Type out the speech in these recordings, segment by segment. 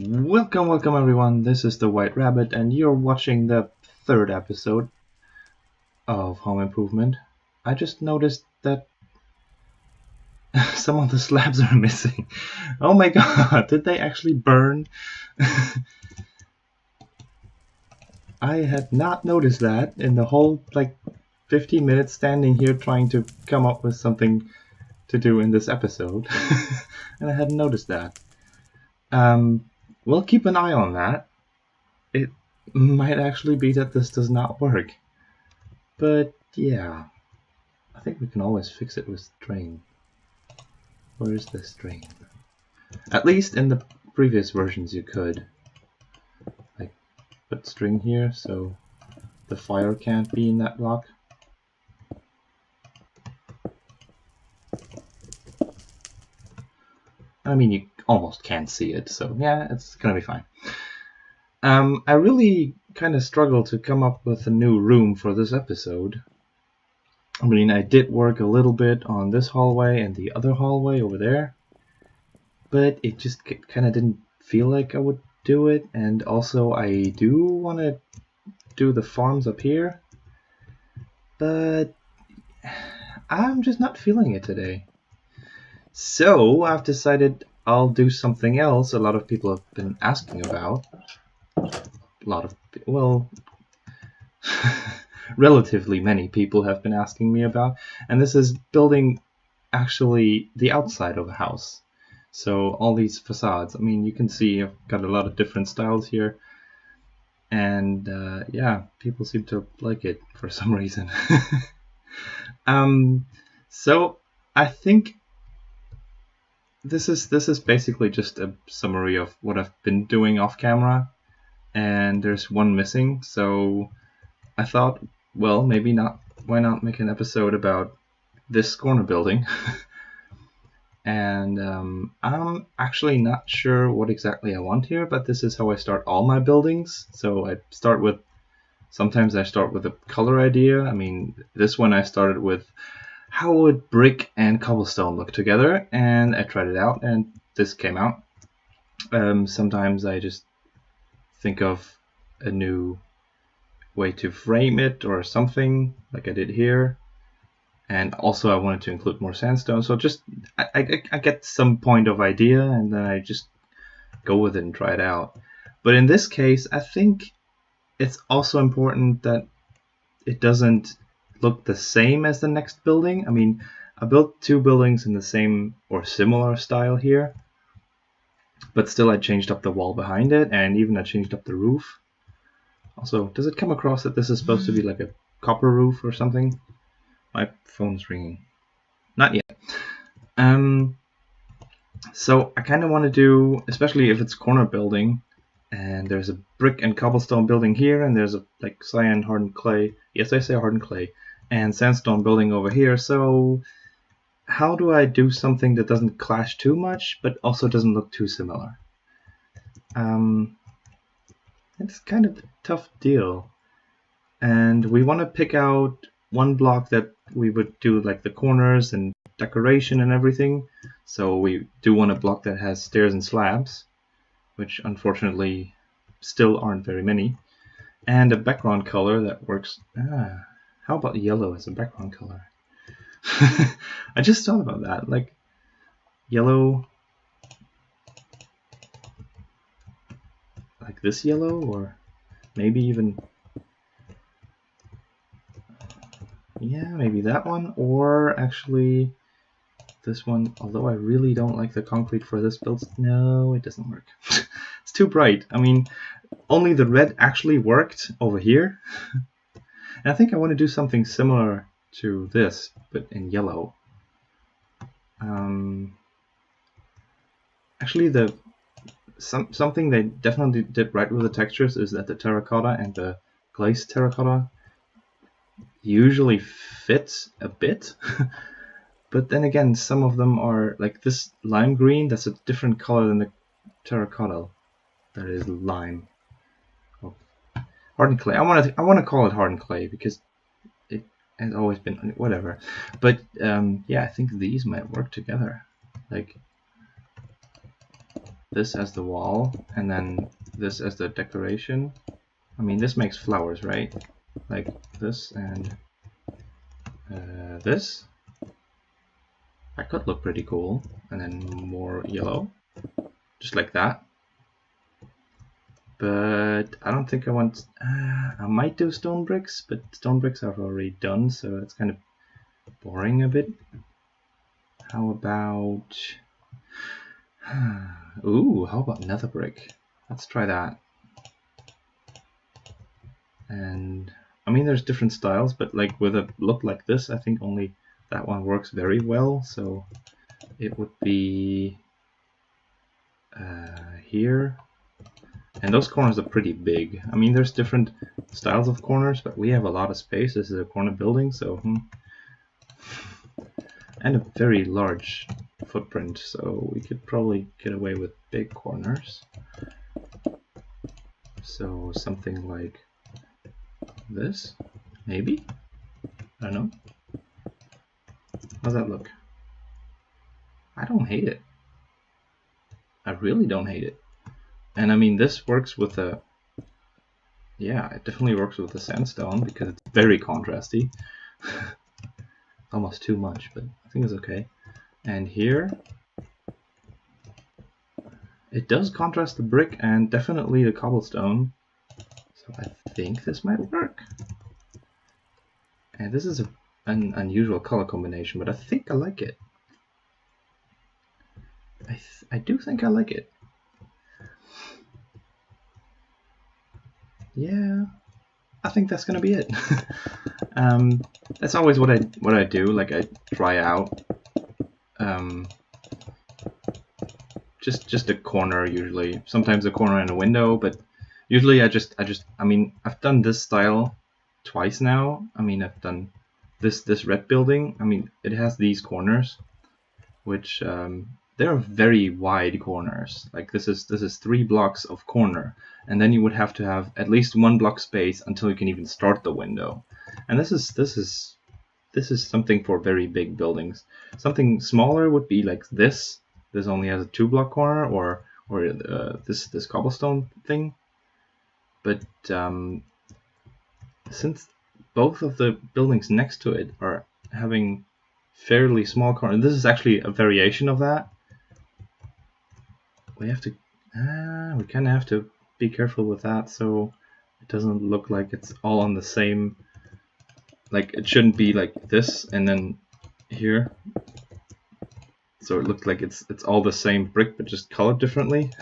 Welcome everyone, this is the White Rabbit and you're watching the third episode of Home Improvement. I just noticed that some of the slabs are missing. Oh my god, did they actually burn? I had not noticed that in the whole 15 minutes standing here trying to come up with something to do in this episode. And I hadn't noticed that. We'll keep an eye on that. It might actually be that this does not work. But yeah, I think we can always fix it with string. Where is the string? At least in the previous versions you could. Like, put string here so the fire can't be in that block. I mean, you almost can't see it, so yeah, it's gonna be fine. I really kind of struggled to come up with a new room for this episode. I mean, I did work a little bit on this hallway and the other hallway over there, but it just kind of didn't feel like I would do it. And also, I do want to do the farms up here, but I'm just not feeling it today. So I've decided I'll do something else a lot of people have been asking about. Relatively many people have been asking me about, and this is building actually the outside of a house. So all these facades, I mean, you can see I've got a lot of different styles here, and yeah, people seem to like it for some reason. So I think this is basically just a summary of what I've been doing off camera, and there's one missing, so I thought, well, maybe not. Why not make an episode about this corner building? And I'm actually not sure what exactly I want here, but this is how I start all my buildings. So sometimes I start with a color idea. I mean, this one I started with how would brick and cobblestone look together, and I tried it out, and this came out. Sometimes I just think of a new way to frame it or something, like I did here. And also I wanted to include more sandstone, so just I get some point of idea and then I just go with it and try it out. But in this case, I think it's also important that it doesn't look the same as the next building. I mean, I built two buildings in the same or similar style here, but still I changed up the wall behind it, and even I changed up the roof. Also, does it come across that this is supposed to be like a copper roof or something? My phone's ringing. Not yet. So I kind of want to do, especially if it's corner building, and there's a brick and cobblestone building here, and there's a cyan hardened clay. Yes, I say hardened clay, and sandstone building over here. So how do I do something that doesn't clash too much, but also doesn't look too similar? It's kind of a tough deal, and we want to pick out one block that we would do like the corners and decoration and everything. So we do want a block that has stairs and slabs, which unfortunately still aren't very many, and a background color that works. How about yellow as a background color? I just thought about that, like yellow, like this yellow, or maybe even, yeah, maybe that one, or actually this one, although I really don't like the concrete for this build. No, it doesn't work. It's too bright. I mean, only the red actually worked over here. And I think I want to do something similar to this, but in yellow. Actually, something they definitely did right with the textures is that the terracotta and the glazed terracotta usually fits a bit. But then again, some of them are like this lime green. That's a different color than the terracotta. That is lime. Oh, hardened clay. I want to call it hardened clay because it has always been whatever. But yeah, I think these might work together. Like this as the wall, and then this as the decoration. I mean, this makes flowers, right? Like this and this. That could look pretty cool. And then more yellow, just like that. But I don't think I want. I might do stone bricks, but stone bricks I've already done, so it's kind of boring a bit. How about? Ooh, how about nether brick? Let's try that. And I mean, there's different styles, but like with a look like this, I think only that one works very well. So it would be here. And those corners are pretty big. I mean, there's different styles of corners, but we have a lot of space. This is a corner building, so and a very large footprint, so we could probably get away with big corners. So something like this, maybe? I don't know. How's that look? I don't hate it. I really don't hate it. And I mean, this works with a, yeah, it definitely works with the sandstone because it's very contrasty. Almost too much, but I think it's okay. And here, it does contrast the brick and definitely the cobblestone. So I think this might work. And this is an unusual color combination, but I think I like it. I do think I like it. Yeah, I think that's gonna be it. That's always what I do. Like I try out just a corner usually. Sometimes a corner and a window, but usually I mean, I've done this style twice now. I mean, I've done this red building. I mean, it has these corners, which they're very wide corners. Like this is 3 blocks of corner, and then you would have to have at least 1 block space until you can even start the window. And this is something for very big buildings. Something smaller would be like this. This only has a 2 block corner, or this cobblestone thing. But since both of the buildings next to it are having fairly small corners, this is actually a variation of that. We have to, we kind of have to be careful with that so it doesn't look like it's all on the same, like it shouldn't be like this and then here. So it looks like it's all the same brick but just colored differently.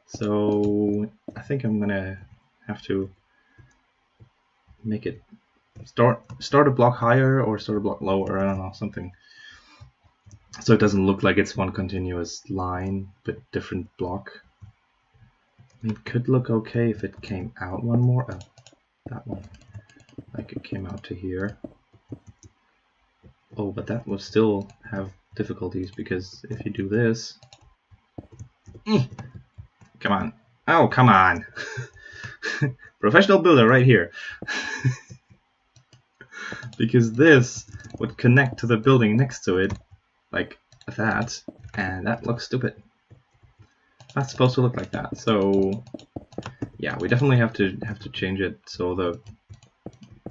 So I think I'm gonna have to make it start a block higher or start a block lower, I don't know, something. So it doesn't look like it's one continuous line, but different block. I mean, it could look okay if it came out one more. Oh, that one. Like it came out to here. Oh, but that will still have difficulties because if you do this... Come on. Oh, come on. Professional builder right here. Because this would connect to the building next to it. Like that, and that looks stupid. It's not supposed to look like that. So yeah, we definitely have to change it so the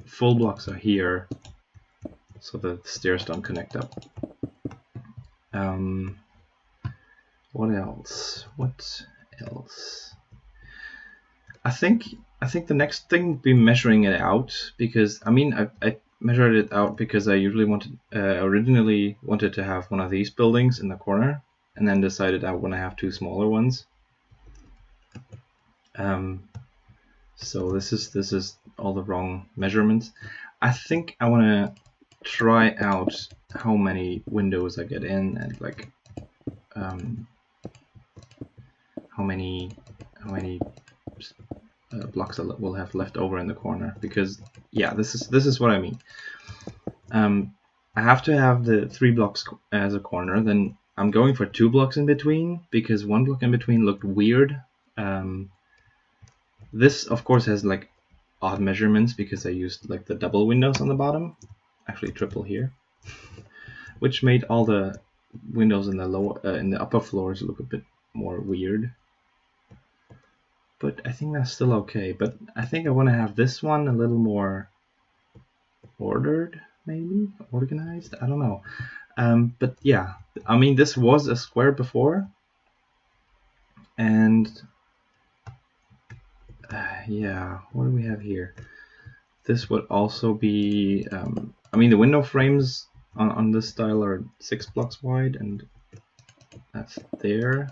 full blocks are here, so the stairs don't connect up. What else? What else? I think the next thing would be measuring it out, because I mean I measured it out because I usually originally wanted to have one of these buildings in the corner, and then decided I want to have 2 smaller ones. So this is all the wrong measurements. I think I want to try out how many windows I get in, and like how many blocks I will have left over in the corner, because yeah, this is what I mean. I have to have the 3 blocks as a corner, then I'm going for 2 blocks in between, because 1 block in between looked weird. This of course has like odd measurements because I used like the double windows on the bottom, actually triple here, which made all the windows in the upper floors look a bit more weird. But I think that's still okay. But I think I want to have this one a little more ordered, maybe? Organized? I don't know. But yeah, I mean, this was a square before. And yeah, what do we have here? This would also be, I mean, the window frames on this style are 6 blocks wide, and that's there,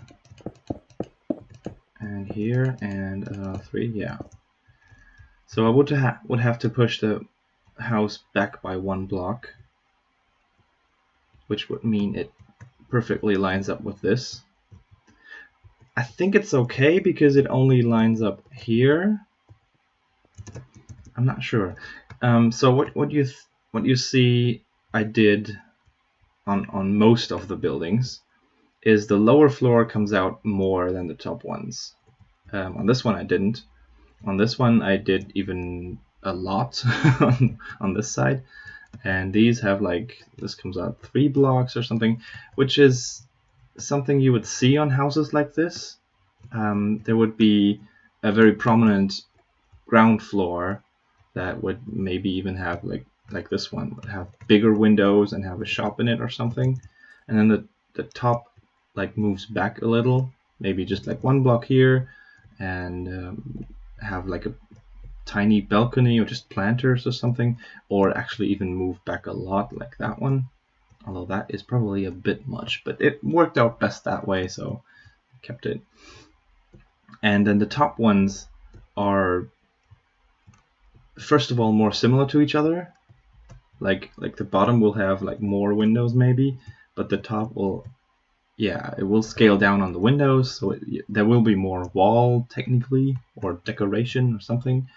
and here, and 3, yeah. So I would have to push the house back by 1 block, which would mean it perfectly lines up with this. I think it's okay because it only lines up here. I'm not sure. So what you see I did on most of the buildings is the lower floor comes out more than the top ones. On this one I didn't. On this one I did even a lot on this side, and these have like, this comes out 3 blocks or something, which is something you would see on houses like this. There would be a very prominent ground floor that would maybe even have like this one would have bigger windows and have a shop in it or something, and then the top like moves back a little, maybe just like 1 block here, and have like a tiny balcony or just planters or something, or actually even move back a lot like that one, although that is probably a bit much, but it worked out best that way, so I kept it. And then the top ones are, first of all, more similar to each other. Like the bottom will have like more windows maybe, but the top will, yeah, it will scale down on the windows, so there will be more wall technically, or decoration or something,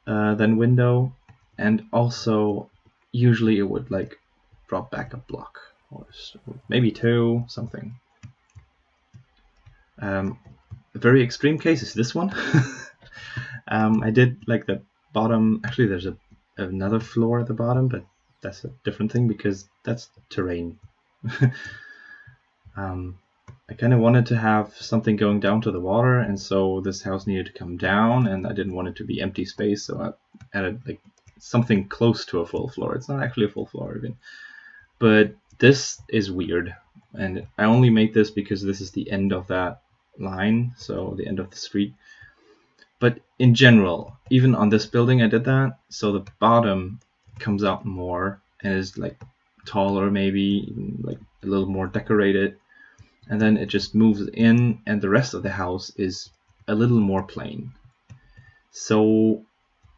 than window. And also usually it would like drop back a block, or maybe 2, something. Very extreme case is this one. I did like the bottom, actually there's another floor at the bottom, but that's a different thing because that's terrain. I kind of wanted to have something going down to the water, and so this house needed to come down, and I didn't want it to be empty space, so I added like something close to a full floor. It's not actually a full floor even, but this is weird, and I only made this because this is the end of that line, so the end of the street. But in general, even on this building I did that, so the bottom comes out more and is like taller, maybe even like a little more decorated, and then it just moves in, and the rest of the house is a little more plain. So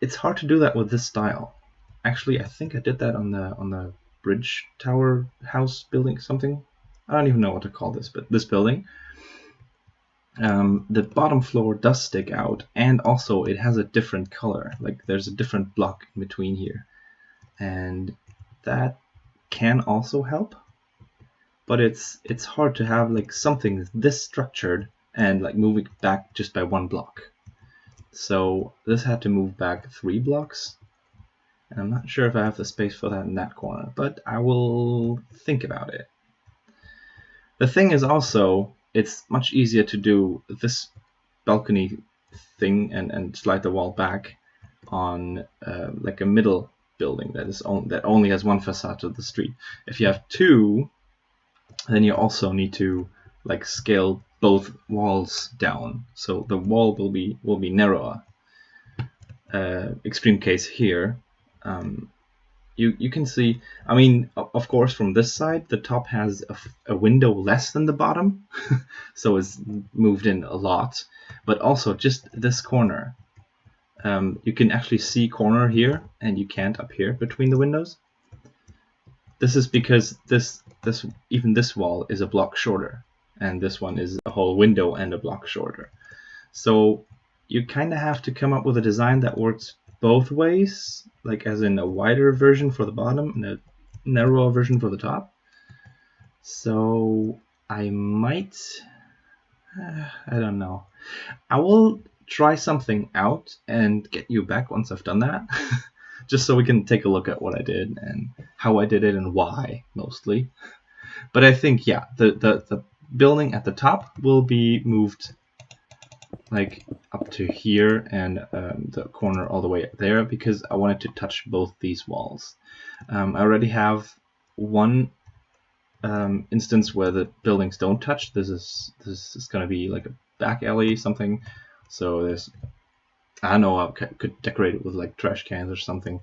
it's hard to do that with this style. Actually, I think I did that on the bridge tower house building, something. I don't even know what to call this, but this building. The bottom floor does stick out, and also it has a different color. Like there's a different block in between here, and that can also help. But it's hard to have like something this structured and like moving back just by 1 block. So this had to move back 3 blocks, and I'm not sure if I have the space for that in that corner, but I will think about it. The thing is also, it's much easier to do this balcony thing and slide the wall back on like a middle building that only has 1 facade to the street. If you have 2, then you also need to like scale both walls down, so the wall will be narrower. Extreme case here. You can see, I mean, of course from this side the top has a window less than the bottom, so it's moved in a lot, but also just this corner, you can actually see corner here and you can't up here between the windows. This is because even this wall is a block shorter, and this one is a whole window and a block shorter. So you kind of have to come up with a design that works both ways, like as in a wider version for the bottom and a narrower version for the top. So I might, I don't know. I will try something out and get you back once I've done that. Just so we can take a look at what I did and how I did it and why, mostly. But I think, yeah, the building at the top will be moved like up to here, and the corner all the way there, because I wanted to touch both these walls. I already have one instance where the buildings don't touch. This is going to be like a back alley something. So there's, I don't know, I could decorate it with like trash cans or something.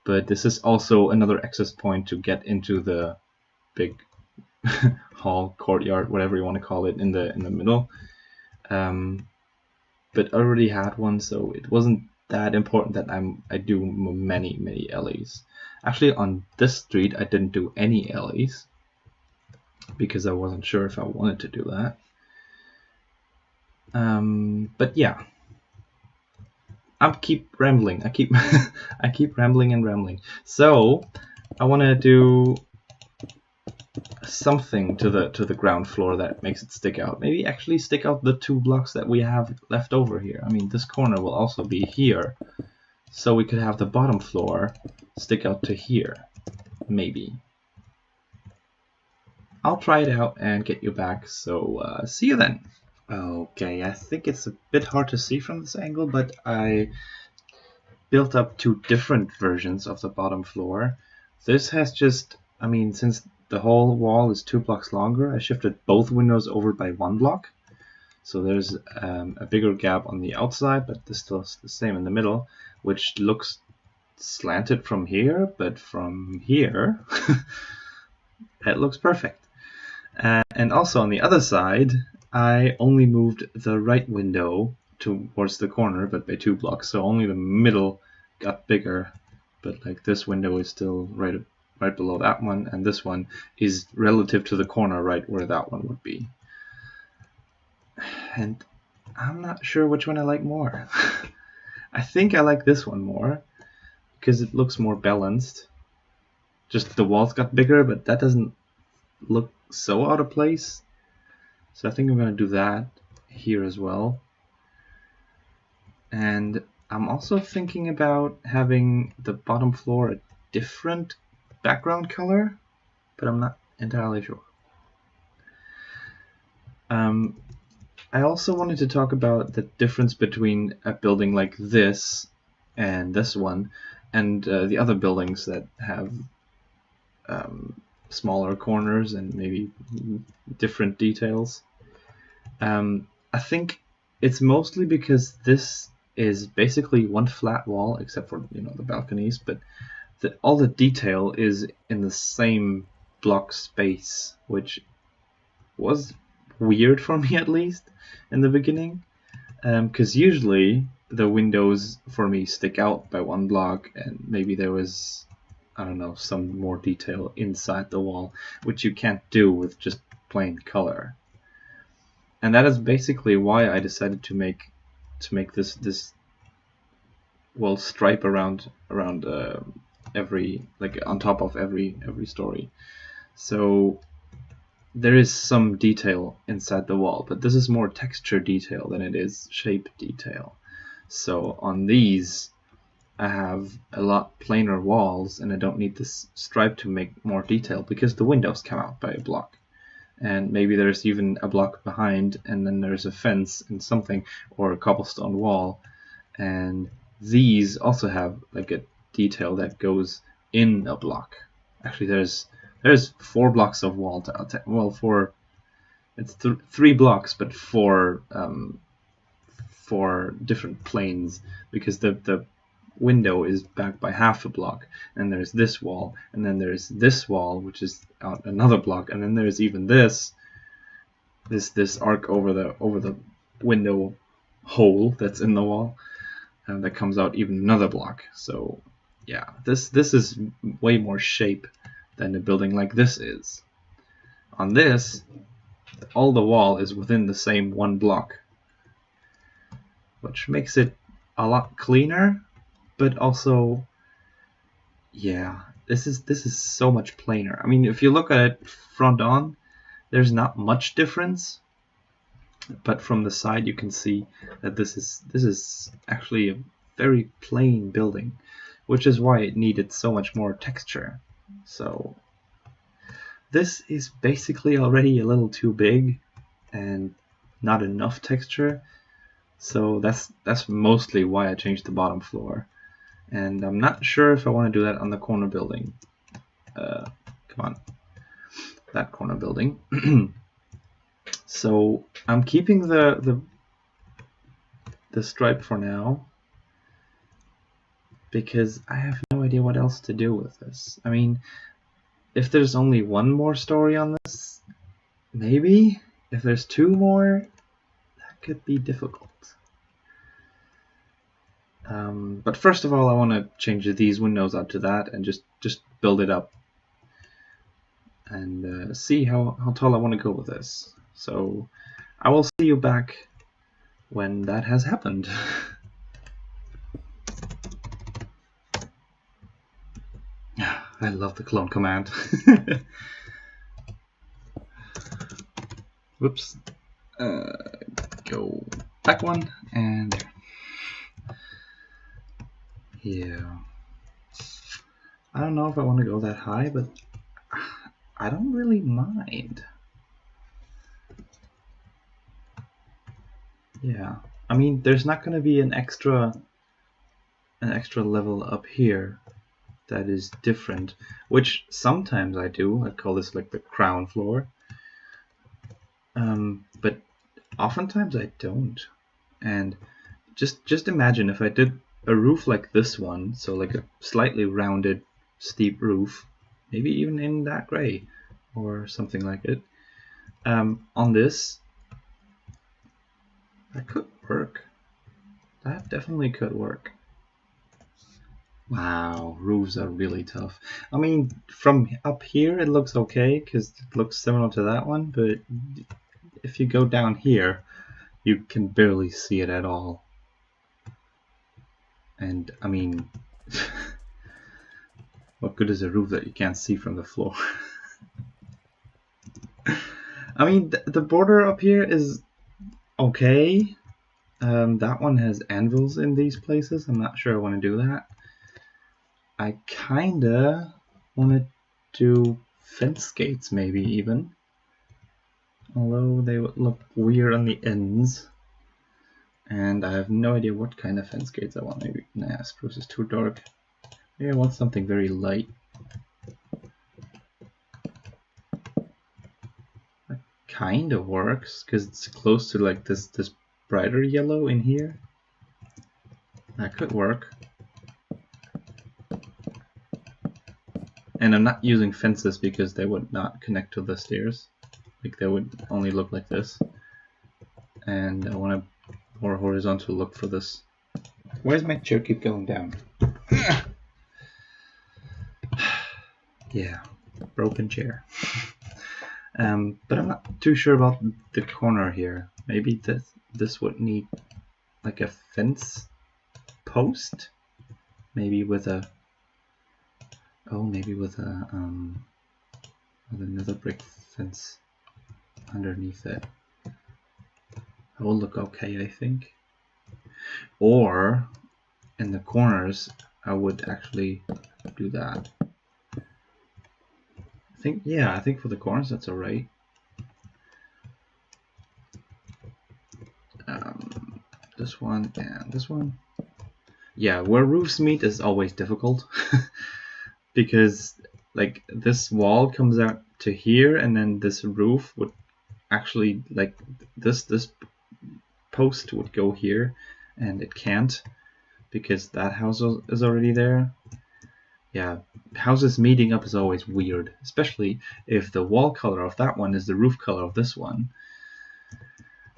But this is also another access point to get into the big hall, courtyard, whatever you want to call it, in the middle. But I already had one, so it wasn't that important that I do many alleys. Actually, on this street I didn't do any alleys because I wasn't sure if I wanted to do that. But yeah, I'll keep rambling. I keep I keep rambling and rambling. So I want to do something to the ground floor that makes it stick out. Maybe actually stick out the 2 blocks that we have left over here. I mean, this corner will also be here, so we could have the bottom floor stick out to here, maybe. I'll try it out and get you back, so see you then. Okay, I think it's a bit hard to see from this angle, but I built up 2 different versions of the bottom floor. This has just, I mean, since the whole wall is 2 blocks longer, I shifted both windows over by 1 block. So there's a bigger gap on the outside, but this still is the same in the middle, which looks slanted from here, but from here, it looks perfect. And also on the other side, I only moved the right window towards the corner, but by 2 blocks, so only the middle got bigger, but like this window is still right below that one, and this one is relative to the corner right where that one would be. And I'm not sure which one I like more. I think I like this one more because it looks more balanced. Just the walls got bigger, but that doesn't look so out of place. So I think I'm going to do that here as well. And I'm also thinking about having the bottom floor a different background color, but I'm not entirely sure. I also wanted to talk about the difference between a building like this and this one and the other buildings that have smaller corners and maybe different details. I think it's mostly because this is basically one flat wall, except for, you know, the balconies, but all the detail is in the same block space, which was weird for me, at least in the beginning, because usually the windows for me stick out by 1 block, and maybe there was, I don't know, some more detail inside the wall, which you can't do with just plain color. And that is basically why I decided to make this well stripe around every, like on top of every story. So there is some detail inside the wall, but this is more texture detail than it is shape detail. So on these I have a lot plainer walls, and I don't need this stripe to make more detail because the windows come out by a block. And maybe there's even a block behind, and then there's a fence and something, or a cobblestone wall. And these also have like a detail that goes in a block. Actually, there's 4 blocks of wall. It's 3 blocks, but 4 different planes, because the window is back by half a block, and there's this wall, and then there's this wall, which is out another block, and then there's even this arc over the window hole that's in the wall, and that comes out even another block. So yeah, this is way more shape than a building like this is. On this, all the wall is within the same 1 block, which makes it a lot cleaner. But also, yeah, this is so much plainer. I mean, if you look at it front on, there's not much difference, but from the side you can see that this is actually a very plain building, which is why it needed so much more texture. So this is basically already a little too big, and not enough texture. So that's mostly why I changed the bottom floor. And I'm not sure if I want to do that on the corner building. Come on, that corner building. So I'm keeping the stripe for now, because I have no idea what else to do with this. I mean, if there's only one more story on this, maybe. If there's two more, that could be difficult. But first of all, I want to change these windows out to that and just build it up and see how tall I want to go with this. So I will see you back when that has happened. I love the clone command. Whoops. Go back one, and there. Yeah. I don't know if I want to go that high, but I don't really mind. Yeah. I mean, there's not going to be an extra level up here that is different, which sometimes I do. I call this like the crown floor. But oftentimes I don't. And just imagine if I did a roof like this one, so like a slightly rounded, steep roof, maybe even in that gray or something like it. On this, that could work. That definitely could work. Wow, roofs are really tough. I mean, from up here it looks okay because it looks similar to that one, but if you go down here, you can barely see it at all. And I mean, what good is a roof that you can't see from the floor? I mean, the border up here is okay. That one has anvils in these places. I'm not sure I want to do that. I kinda want to do fence gates, maybe even. Although they would look weird on the ends. And I have no idea what kind of fence gates I want. Maybe, nah, spruce is too dark. Maybe I want something very light. That kind of works, because it's close to like this brighter yellow in here. That could work. And I'm not using fences because they would not connect to the stairs. Like they would only look like this. And I want a more horizontal look for this. Why does my chair keep going down? Yeah, broken chair. But I'm not too sure about the corner here. Maybe this would need like a fence post, maybe with a with another brick fence underneath it. That will look okay, I think. Or in the corners, I would actually do that. I think for the corners that's alright. This one and this one. Yeah, where roofs meet is always difficult because like this wall comes out to here, and then this roof would actually, like this post would go here, and it can't because that house is already there. Yeah, houses meeting up is always weird, especially if the wall color of that one is the roof color of this one.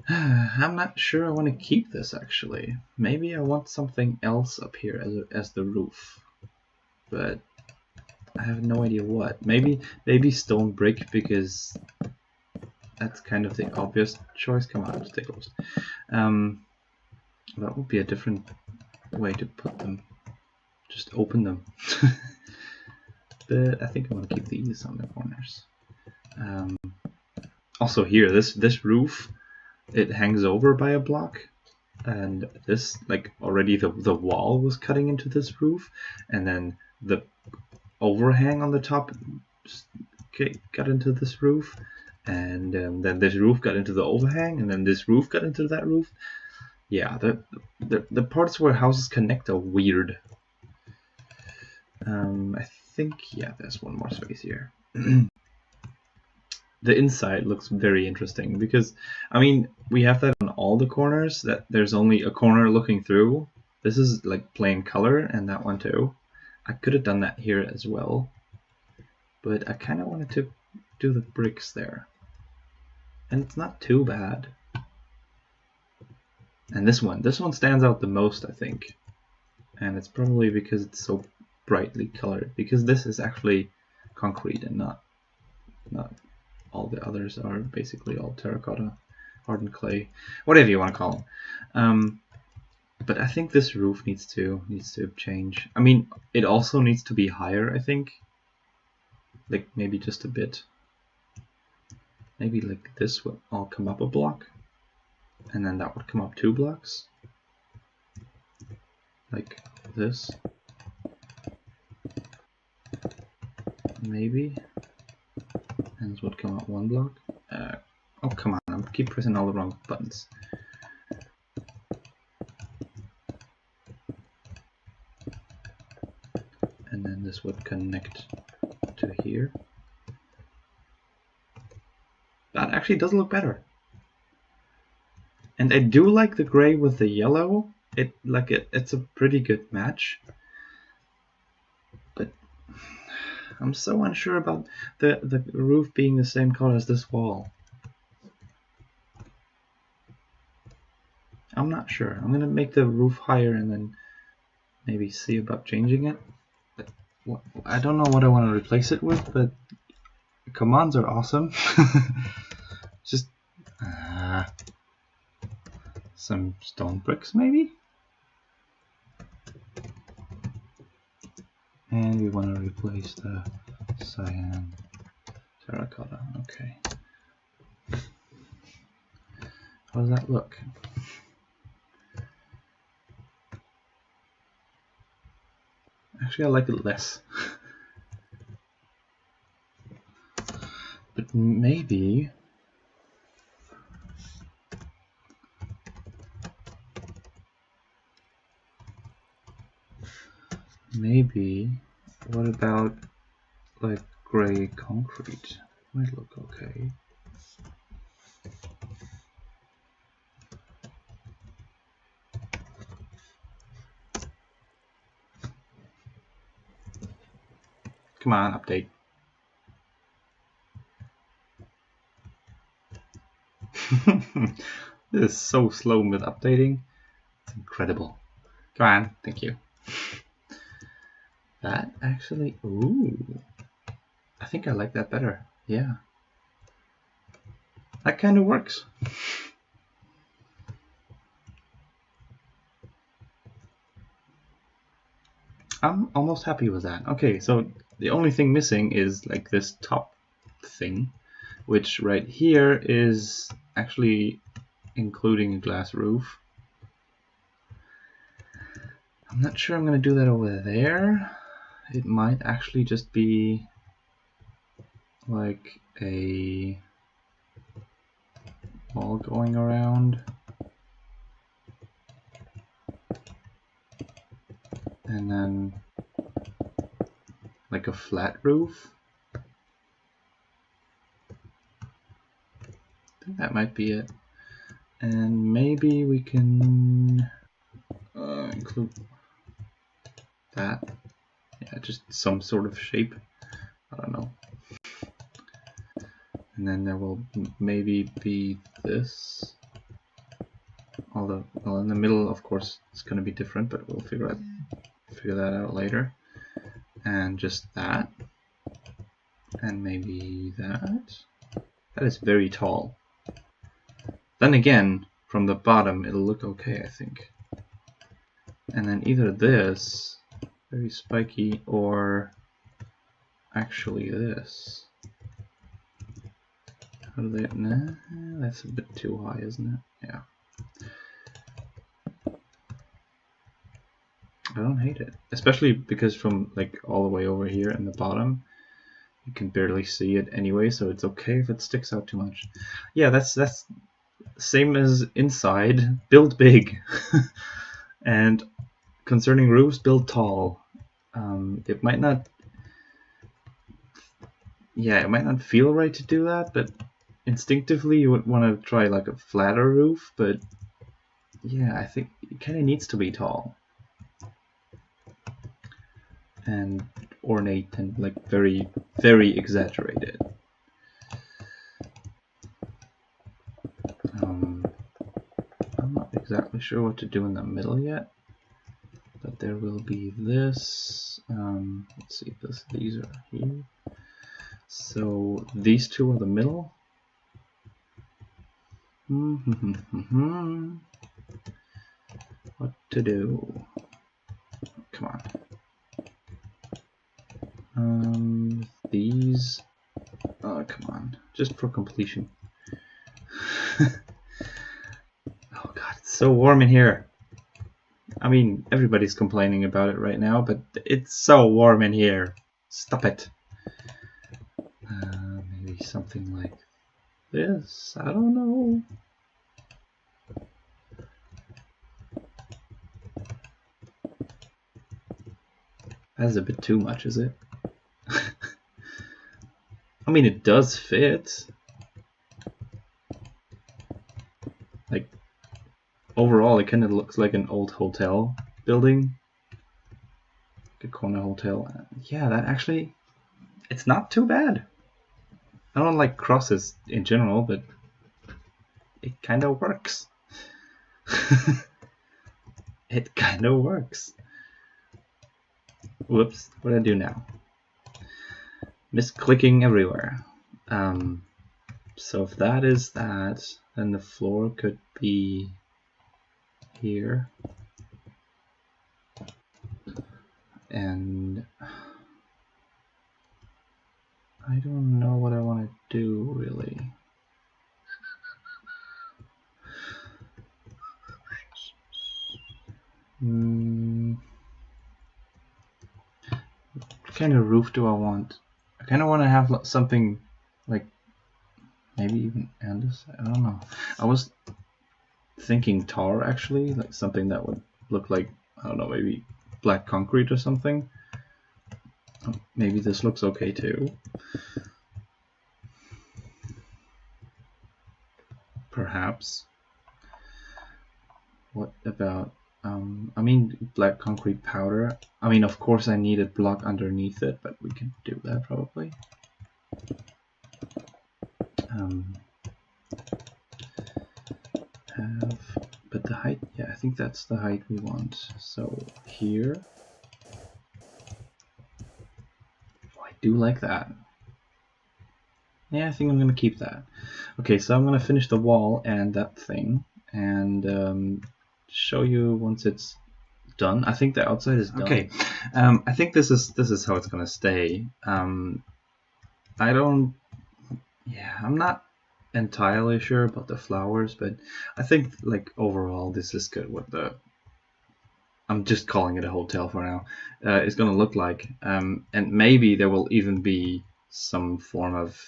I'm not sure I want to keep this actually. Maybe I want something else up here as the roof, but I have no idea what. Maybe stone brick, because that's kind of the obvious choice. Come on, stay close. That would be a different way to put them. Just open them. But I think I want to keep these on the corners. Also here, this roof, it hangs over by a block, and this, like, already the wall was cutting into this roof, and then the overhang on the top got into this roof, and then this roof got into the overhang, and then this roof got into that roof. Yeah, the parts where houses connect are weird. I think, yeah, there's one more space here. The inside looks very interesting because, I mean, we have that on all the corners, that there's only a corner looking through. This is like plain color, and that one too. I could have done that here as well, but I kind of wanted to do the bricks there. And it's not too bad. And this one stands out the most, I think. And it's probably because it's so brightly colored, because this is actually concrete and not all the others are basically all terracotta, hardened clay, whatever you want to call them. But I think this roof needs to change. I mean, it also needs to be higher, I think. Like maybe just a bit. Maybe like this would all come up a block, and then that would come up 2 blocks. Like this. Maybe. And this would come up 1 block. Oh, come on, I keep pressing all the wrong buttons. And then this would connect to here. That actually does look better. And I do like the gray with the yellow. It's a pretty good match. But I'm so unsure about the roof being the same color as this wall. I'm not sure. I'm gonna make the roof higher and then maybe see about changing it. But I don't know what I want to replace it with, but commands are awesome. Just some stone bricks maybe. And we want to replace the cyan terracotta. Okay. How does that look? Actually, I like it less. But maybe what about like gray concrete? Might look okay. Come on, update. This is so slow with updating. It's incredible. Come on, thank you. That actually, ooh, I think I like that better. Yeah, that kind of works. I'm almost happy with that. Okay, so the only thing missing is like this top thing, which right here is actually including a glass roof. I'm not sure I'm going to do that over there. It might actually just be like a wall going around. And then like a flat roof. I think that might be it. And maybe we can include that. Yeah, just some sort of shape. I don't know. And then there will maybe be this. Although, well, in the middle, of course, it's going to be different, but we'll figure that out later. And just that. And maybe that. That is very tall. Then again, from the bottom, it'll look okay, I think. And then either this, very spiky, or actually this. How do they? Nah, that's a bit too high, isn't it? Yeah. I don't hate it, especially because from like all the way over here in the bottom, You can barely see it anyway, so it's okay if it sticks out too much. Yeah, that's same as inside. Build big. And concerning roofs, build tall. It might not feel right to do that, but instinctively you would want to try like a flatter roof, but yeah, I think it kind of needs to be tall and ornate and like very, very exaggerated. I'm not exactly sure what to do in the middle yet, but there will be this. Let's see, these are here. So these two are the middle. What to do? Come on. These. Oh, come on. Just for completion. Oh god, it's so warm in here. I mean, everybody's complaining about it right now, but it's so warm in here. Stop it. Maybe something like this. I don't know. That's a bit too much, is it? I mean, it does fit. Like, overall, it kind of looks like an old hotel building. Like a corner hotel. Yeah, that actually, it's not too bad. I don't like crosses in general, but it kind of works. It kind of works. Whoops, what do I do now? Misclicking everywhere. So if that is that, then the floor could be here. And I don't know what I want to do really. What kind of roof do I want? I kind of want to have something like maybe even andesite. I don't know. I was thinking tar actually, like something that would look like, I don't know, maybe black concrete or something. Oh, maybe this looks okay too. Perhaps. What about I mean, black concrete powder. I mean, of course I need a block underneath it, but we can do that probably. But the height, yeah, I think that's the height we want. So here, oh, I do like that. Yeah, I think I'm gonna keep that. Okay, so I'm gonna finish the wall and that thing, and show you once it's done. I think the outside is done. Okay, I think this is how it's gonna stay. I'm not entirely sure about the flowers, but I think like overall this is good. What I'm just calling it a hotel for now. It's gonna look like, and maybe there will even be some form of,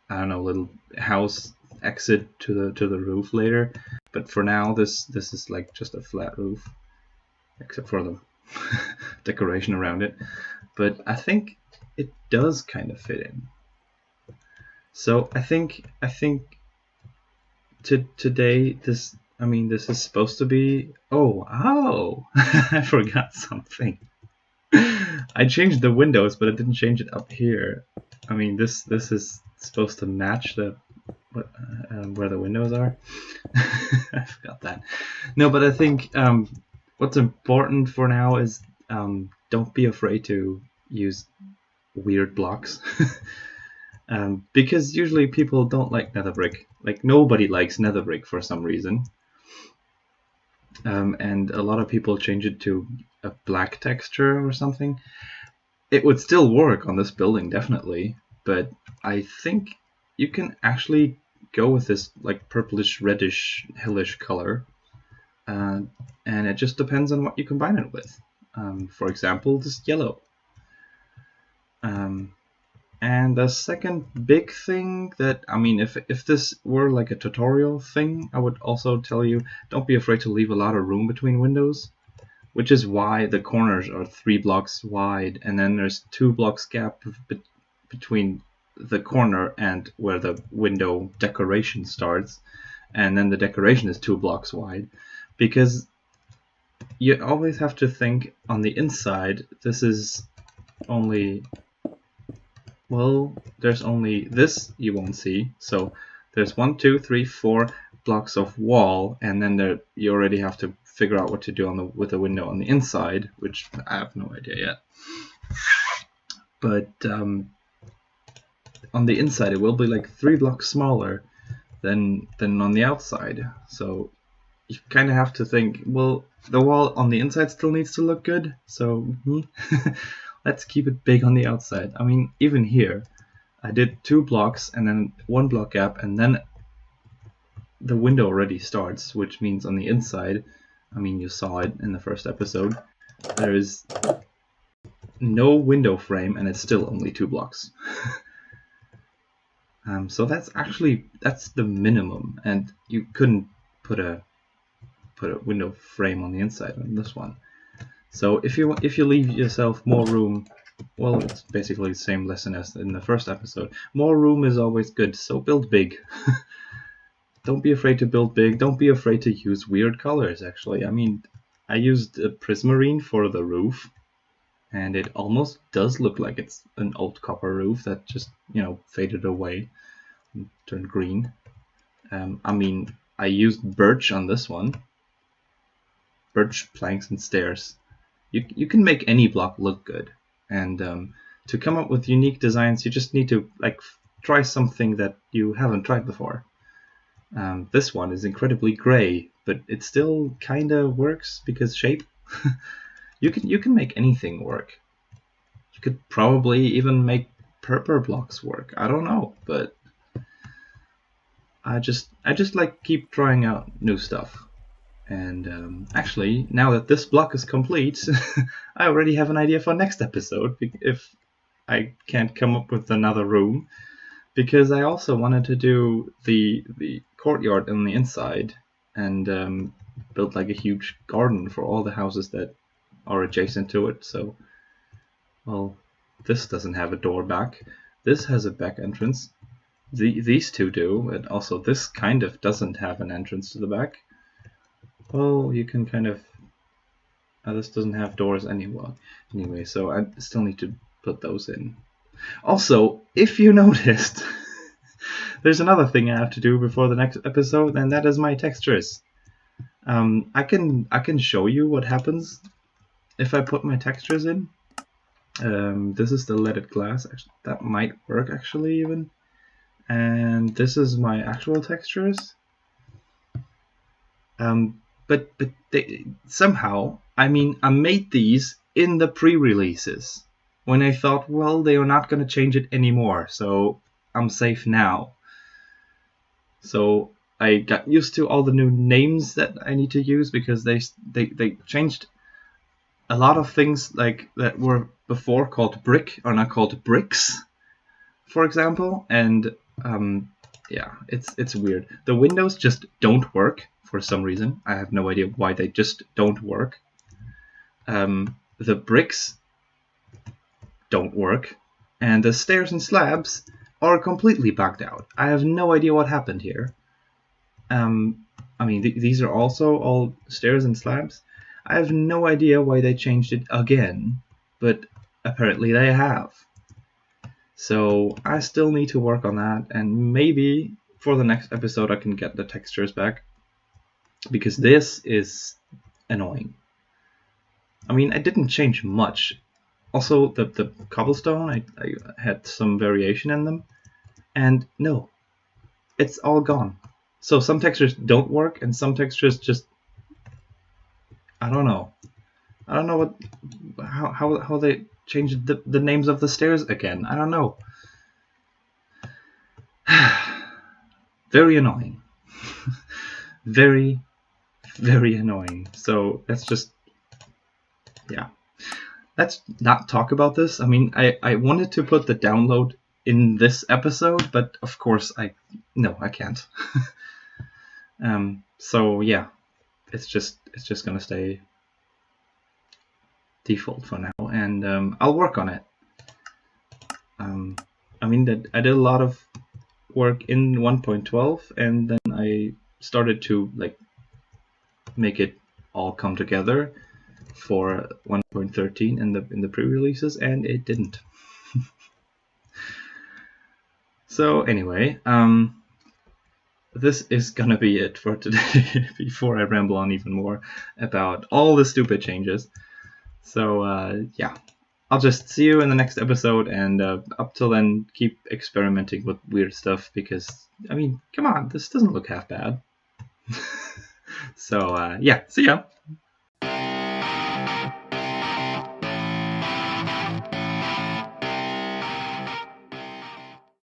I don't know, little house exit to the roof later. But for now, this is like just a flat roof, except for the decoration around it. But I think it does kind of fit in. So I think today this is supposed to be. Oh, I forgot something. I changed the windows, but I didn't change it up here. I mean, this is supposed to match the where the windows are. I forgot that. No, but I think what's important for now is don't be afraid to use weird blocks. Because usually people don't like nether brick. Like nobody likes nether brick for some reason. And a lot of people change it to a black texture or something. It would still work on this building, definitely, but I think you can actually go with this like purplish, reddish, hellish color, and it just depends on what you combine it with. For example, this yellow. And the second big thing that, I mean, if this were like a tutorial thing, I would also tell you, don't be afraid to leave a lot of room between windows, which is why the corners are 3 blocks wide, and then there's 2 blocks gap between the corner and where the window decoration starts, and then the decoration is 2 blocks wide, because you always have to think on the inside. This is only, well, there's only this you won't see. So there's 1, 2, 3, 4 blocks of wall, and then there you already have to figure out what to do with the window on the inside, which I have no idea yet. But on the inside, it will be like 3 blocks smaller than on the outside. So you kind of have to think, well, the wall on the inside still needs to look good, so let's keep it big on the outside. I mean, even here, I did 2 blocks and then 1 block gap, and then the window already starts, which means on the inside, I mean, you saw it in the first episode, there is no window frame and it's still only 2 blocks. So that's the minimum, and you couldn't put a window frame on the inside on this one. So if you leave yourself more room, well, it's basically the same lesson as in the first episode. More room is always good, so build big. Don't be afraid to build big. Don't be afraid to use weird colors, actually. I mean, I used a prismarine for the roof, and it almost does look like it's an old copper roof that just, faded away and turned green. I mean, I used birch on this one. Birch planks and stairs. You can make any block look good, and to come up with unique designs, you just need to try something that you haven't tried before. This one is incredibly gray, but it still kind of works because shape. You can make anything work. You could probably even make purple blocks work. I don't know, but I just keep trying out new stuff. And actually, now that this block is complete, I already have an idea for next episode if I can't come up with another room, because I also wanted to do the courtyard on the inside and build like a huge garden for all the houses that are adjacent to it. So, well, this doesn't have a door back. This has a back entrance. These two do, and also this kind of doesn't have an entrance to the back. Well, you can kind of... this doesn't have doors anyway, so I still need to put those in. Also, if you noticed, there's another thing I have to do before the next episode, and that is my textures. I can show you what happens if I put my textures in. This is the leaded glass. Actually, that might work actually even. And this is my actual textures. But somehow, I made these in the pre-releases when I thought, well, they are not going to change it anymore, so I'm safe now. So I got used to all the new names that I need to use, because they changed a lot of things that were before called brick are now called bricks, for example. And yeah, it's weird. The windows just don't work for some reason. I have no idea why they just don't work. The bricks don't work, and the stairs and slabs are completely bugged out. I have no idea what happened here. These are also all stairs and slabs. I have no idea why they changed it again, but apparently they have. So I still need to work on that, and maybe for the next episode I can get the textures back, because this is annoying. I didn't change much. Also, the cobblestone, I had some variation in them, and no, it's all gone. So some textures don't work, and some textures just, I don't know how they changed the names of the stairs again. I don't know. Very annoying. Very, very annoying. So let's just, yeah. Let's not talk about this. I wanted to put the download in this episode, but of course I can't. So yeah, it's just gonna stay default for now, and I'll work on it. I mean, I did a lot of work in 1.12, and then I started to like make it all come together for 1.13 in the pre-releases, and it didn't. So anyway, this is gonna be it for today before I ramble on even more about all the stupid changes. So yeah, I'll just see you in the next episode, and up till then, keep experimenting with weird stuff, because, I mean, come on, this doesn't look half bad. So yeah, see ya!